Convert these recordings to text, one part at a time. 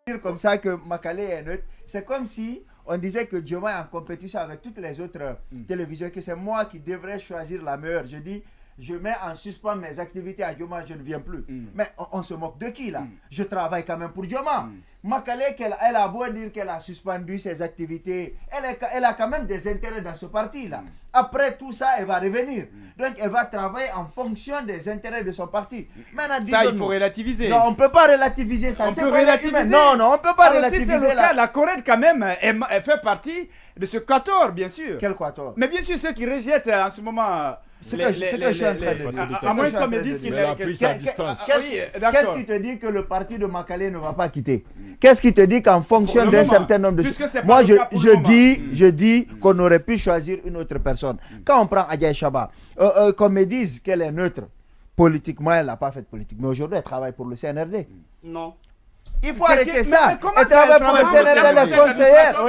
dire comme ça que Makale est neutre. C'est comme si on disait que Dioma est en compétition avec toutes les autres télévisions, que c'est moi qui devrais choisir la meilleure. Je dis, je mets en suspens mes activités à Dioma, je ne viens plus. Mais on se moque de qui là? Je travaille quand même pour Dioma. Makale, elle a beau dire qu'elle a suspendu ses activités, elle a quand même des intérêts dans ce parti-là. Après tout ça, elle va revenir. Donc, elle va travailler en fonction des intérêts de son parti. Maintenant, ça, il faut relativiser. Non, on ne peut pas relativiser ça. On peut relativiser. Non, on ne peut pas relativiser. Si c'est le cas, la Corée, quand même, elle fait partie de ce quator, bien sûr. Quel quator? Mais bien sûr, ceux qui rejettent en ce moment... Ce que je suis en train de dire. À moins qu'on me dise qu'il a pris sa distance. Qu'est-ce qui te dit que le parti de Makale ne va pas quitter? Qu'est-ce qui te dit qu'en fonction d'un certain nombre de choses... Moi, je dis qu'on aurait pu choisir une autre personne. Quand on prend Adjaye Chaba, qu'on me dise qu'elle est neutre, politiquement, elle n'a pas fait de politique. Mais aujourd'hui, elle travaille pour le CNRD. Non. Il faut arrêter ça. Elle travaille pour le CNRD, elle est conseillère.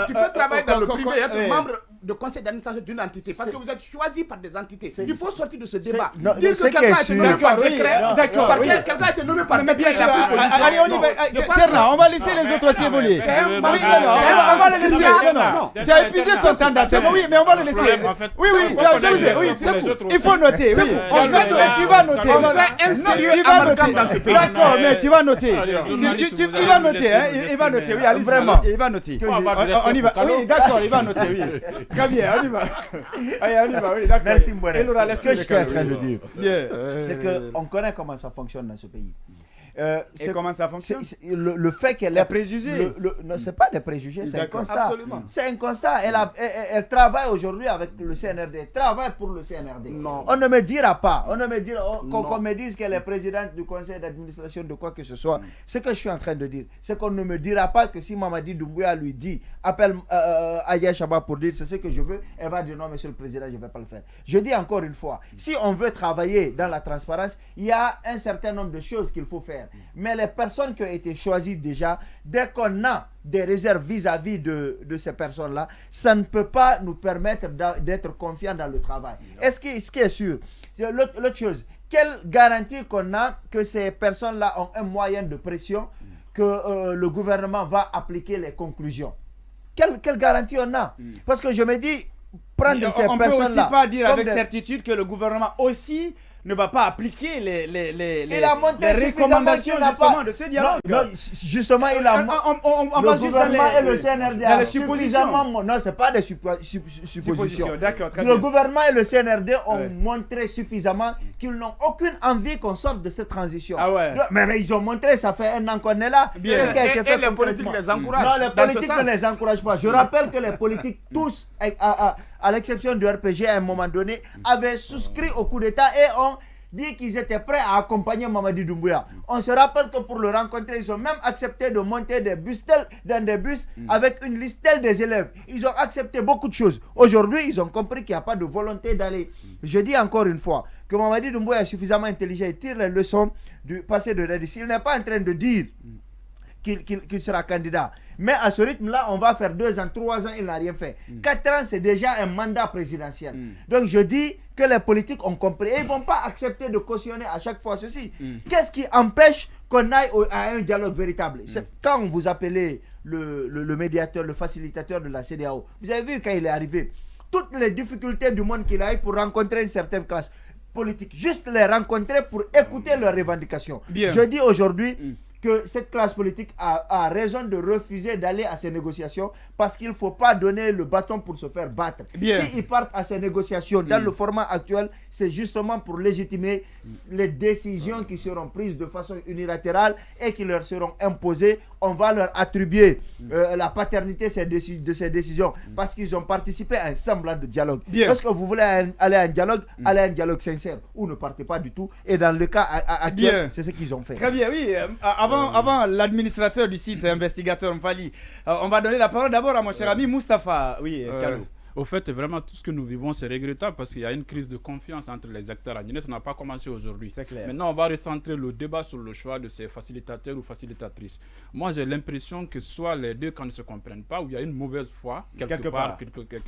Tu peux travailler dans le privé et être membre de conseil d'administration d'une entité parce que vous êtes choisi par des entités. Il faut sortir de ce débat. Dire que quelqu'un a été nommé par décret, quelqu'un a été nommé par décret. Allez, on y va. Terna, on va laisser les autres aussi évoluer. Oui, non, on va le laisser. Non, tu as épuisé son temps d'antenne. Oui, mais on va le laisser. Oui, tu as épuisé. Il faut noter. Oui, tu vas noter. On fait un sérieux amalgame dans ce pays. D'accord, mais tu vas noter. Il va noter. Il va noter. Oui, allez, vraiment. Il va noter. On y va. Oui, d'accord, il va noter. Oui. Très bien, on y va. Allez, on y va, oui, d'accord. Merci, Mboué. Ce que je suis en train de dire, c'est qu'on connaît comment ça fonctionne dans ce pays. Et comment ça fonctionne? Le fait qu'elle ait préjugés. Non, c'est pas des préjugés, c'est un constat. Absolument. C'est un constat. Elle travaille aujourd'hui avec le CNRD. Elle travaille pour le CNRD. Non. On ne me dira pas, qu'on me dise qu'elle est présidente du conseil d'administration de quoi que ce soit. Ce que je suis en train de dire, c'est qu'on ne me dira pas que si Mamadi Doumbouya lui dit, appelle Adjaye Chaba pour dire c'est ce que je veux, elle va dire non, monsieur le président, je ne vais pas le faire. Je dis encore une fois, si on veut travailler dans la transparence, il y a un certain nombre de choses qu'il faut faire. Mais les personnes qui ont été choisies déjà, dès qu'on a des réserves vis-à-vis de ces personnes-là, ça ne peut pas nous permettre d'être confiants dans le travail. Ce qui est sûr, c'est l'autre chose, quelle garantie qu'on a que ces personnes-là ont un moyen de pression, que le gouvernement va appliquer les conclusions? Quelle garantie on a? Parce que je me dis, prendre ces personnes-là... On ne peut aussi pas dire avec certitude que le gouvernement aussi ne va pas appliquer les recommandations justement de ce dialogue. Non, justement, il a... le gouvernement et le CNRD ont suffisamment... Non, ce n'est pas des suppositions. D'accord, très bien. Le gouvernement et le CNRD ont montré suffisamment qu'ils n'ont aucune envie qu'on sorte de cette transition. Ah ouais. Mais ils ont montré, ça fait un an qu'on est là. Qu'est-ce qui a été fait? Et les politiques les encouragent. Non, les politiques ne les encouragent pas. Je rappelle que les politiques, tous, à l'exception du RPG à un moment donné, avaient souscrit au coup d'État et ont dit qu'ils étaient prêts à accompagner Mamadi Doumbouya. On se rappelle que pour le rencontrer, ils ont même accepté de monter des bus dans des bus avec une liste telle des élèves. Ils ont accepté beaucoup de choses. Aujourd'hui, ils ont compris qu'il n'y a pas de volonté d'aller. Je dis encore une fois que Mamadi Doumbouya est suffisamment intelligent et tire les leçons du passé de Redis. Il n'est pas en train de dire qu'il sera candidat. Mais à ce rythme-là, on va faire 2 ans, 3 ans, il n'a rien fait. 4 ans, c'est déjà un mandat présidentiel. Donc je dis que les politiques ont compris. Et ils ne vont pas accepter de cautionner à chaque fois ceci. Qu'est-ce qui empêche qu'on aille à un dialogue véritable? Quand vous appelez le médiateur, le facilitateur de la CEDEAO, vous avez vu quand il est arrivé, toutes les difficultés du monde qu'il a eu pour rencontrer une certaine classe politique, juste les rencontrer pour écouter leurs revendications. Je dis aujourd'hui que cette classe politique a raison de refuser d'aller à ces négociations parce qu'il ne faut pas donner le bâton pour se faire battre. S'ils partent à ces négociations dans le format actuel, c'est justement pour légitimer les décisions qui seront prises de façon unilatérale et qui leur seront imposées. On va leur attribuer la paternité de ces décisions parce qu'ils ont participé à un semblant de dialogue. Est-ce que vous voulez aller à un dialogue, allez à un dialogue sincère ou ne partez pas du tout. Et dans le cas actuel, c'est ce qu'ils ont fait. Très bien, oui. Avant l'administrateur du site, investigateur Mfali, on va donner la parole d'abord à mon cher ami Moustapha. Oui, Kalou. Au fait, vraiment, tout ce que nous vivons, c'est regrettable parce qu'il y a une crise de confiance entre les acteurs à Guinée. Ça n'a pas commencé aujourd'hui. C'est clair. Maintenant, on va recentrer le débat sur le choix de ces facilitateurs ou facilitatrices. Moi, j'ai l'impression que soit les deux, quand ils ne se comprennent pas, ou il y a une mauvaise foi, quelque part, pourquoi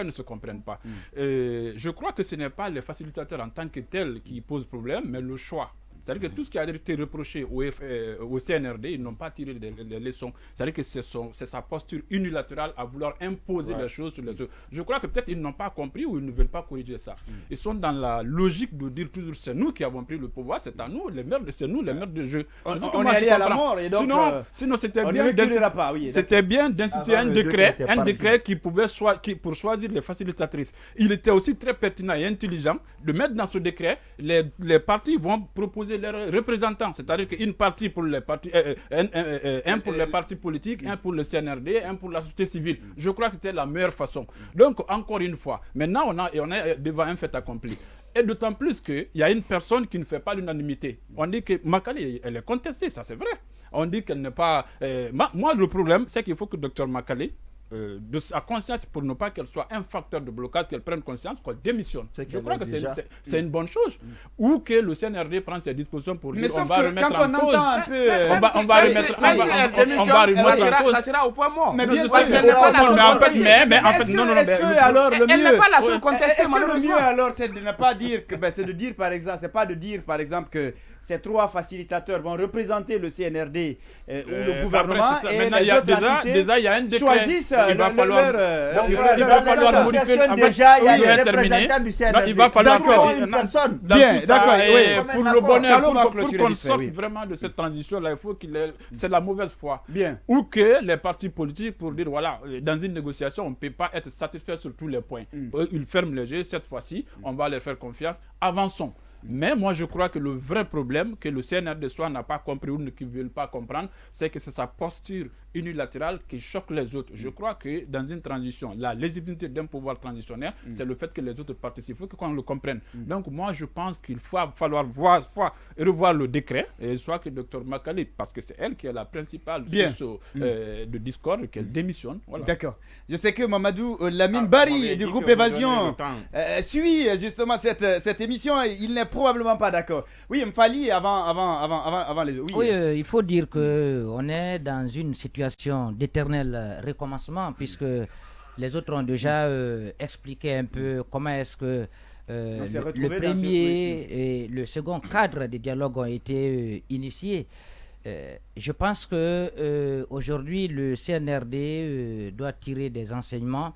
ils ne se comprennent pas. Je crois que ce n'est pas les facilitateurs en tant que tels qui posent problème, mais le choix. C'est-à-dire que tout ce qui a été reproché au CNRD, ils n'ont pas tiré les leçons. C'est-à-dire que c'est sa posture unilatérale à vouloir imposer les choses sur les autres. Je crois que peut-être ils n'ont pas compris ou ils ne veulent pas corriger ça. Ils sont dans la logique de dire toujours c'est nous qui avons pris le pouvoir, c'est à nous, c'est nous les maîtres de jeu. On est allé à la mort et donc sinon c'était bien d'instituer un décret qui pouvait pour choisir les facilitatrices. Il était aussi très pertinent et intelligent de mettre dans ce décret les partis vont proposer leurs représentants, c'est-à-dire qu'une partie pour les partis, un pour les partis politiques, un pour le CNRD, un pour la société civile. Je crois que c'était la meilleure façon. Donc encore une fois, maintenant on est devant un fait accompli. Et d'autant plus qu'il y a une personne qui ne fait pas l'unanimité. On dit que Makale, elle est contestée, ça c'est vrai. On dit qu'elle n'est pas... moi, le problème, c'est qu'il faut que Dr Makale, de sa conscience, pour ne pas qu'elle soit un facteur de blocage, qu'elle prenne conscience, qu'elle démissionne. Je crois que c'est une bonne chose. Ou que le CNRD prend ses dispositions pour dire on va remettre en cause. On va remettre en cause. Ça sera au point mort. Mais bien sûr, mais en fait, non. Elle n'est pas la seule contestée. Est-ce que le mieux alors, c'est de ne pas dire que, c'est de dire par exemple, c'est pas de dire par exemple que ces 3 facilitateurs vont représenter le CNRD ou le gouvernement et les autres entités déjà il y a un décret. Choisissent il va falloir modifier. Déjà, il y a des représentants du CNRD. Il va falloir une personne. Bien, d'accord. Pour le bonheur, pour qu'on sorte vraiment de cette transition-là, il faut c'est la mauvaise foi. Bien. Ou que les partis politiques, pour dire, voilà, dans une négociation, on ne peut pas être satisfait sur tous les points. Ils ferment les jeux, cette fois-ci, on va leur faire confiance. Avançons. Mais moi, je crois que le vrai problème que le CNRD n'a pas compris ou ne veut pas comprendre, c'est que c'est sa posture unilatérale qui choque les autres. Je crois que dans une transition, la légitimité d'un pouvoir transitionnel, c'est le fait que les autres participent. Il faut qu'on le comprenne. Donc moi, je pense qu'il va falloir revoir le décret, et soit que Dr Makale, parce que c'est elle qui est la principale source de discorde, qu'elle démissionne. Voilà. D'accord. Je sais que Mamadou Lamine Bari du groupe Évasion suit justement cette émission et il n'est probablement pas d'accord. Oui, Mfali, avant les autres. Oui, il faut dire qu'on est dans une situation d'éternel recommencement puisque les autres ont déjà expliqué un peu comment est-ce que le premier et le second cadre de dialogue ont été initiés. Je pense que aujourd'hui le CNRD doit tirer des enseignements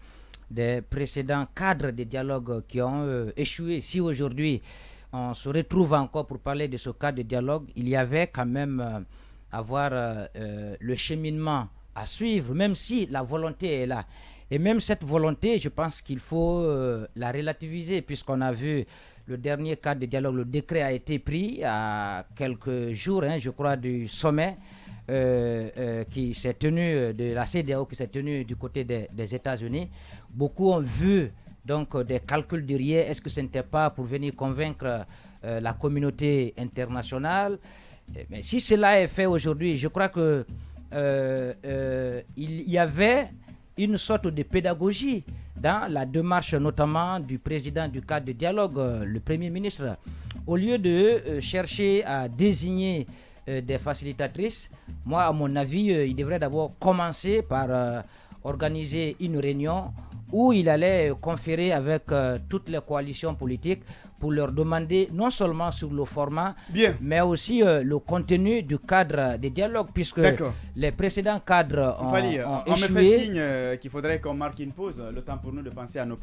des précédents cadres de dialogue qui ont échoué. Si aujourd'hui on se retrouve encore pour parler de ce cadre de dialogue, il y avait quand même avoir le cheminement à suivre, même si la volonté est là. Et même cette volonté, je pense qu'il faut la relativiser, puisqu'on a vu le dernier cadre de dialogue, le décret a été pris à quelques jours, je crois, du sommet qui s'est tenu, de la CEDEAO qui s'est tenu du côté des États-Unis. Beaucoup ont vu donc des calculs derrière. Est-ce que ce n'était pas pour venir convaincre la communauté internationale? Mais si cela est fait aujourd'hui, je crois que il y avait une sorte de pédagogie dans la démarche notamment du président du cadre de dialogue, le Premier ministre. Au lieu de chercher à désigner des facilitatrices, moi à mon avis, il devrait d'abord commencer par organiser une réunion où il allait conférer avec toutes les coalitions politiques pour leur demander non seulement sur le format, mais aussi le contenu du cadre de dialogue, puisque les précédents cadres ont échoué. On me fait signe qu'il faudrait qu'on marque une pause, le temps pour nous de penser à nos...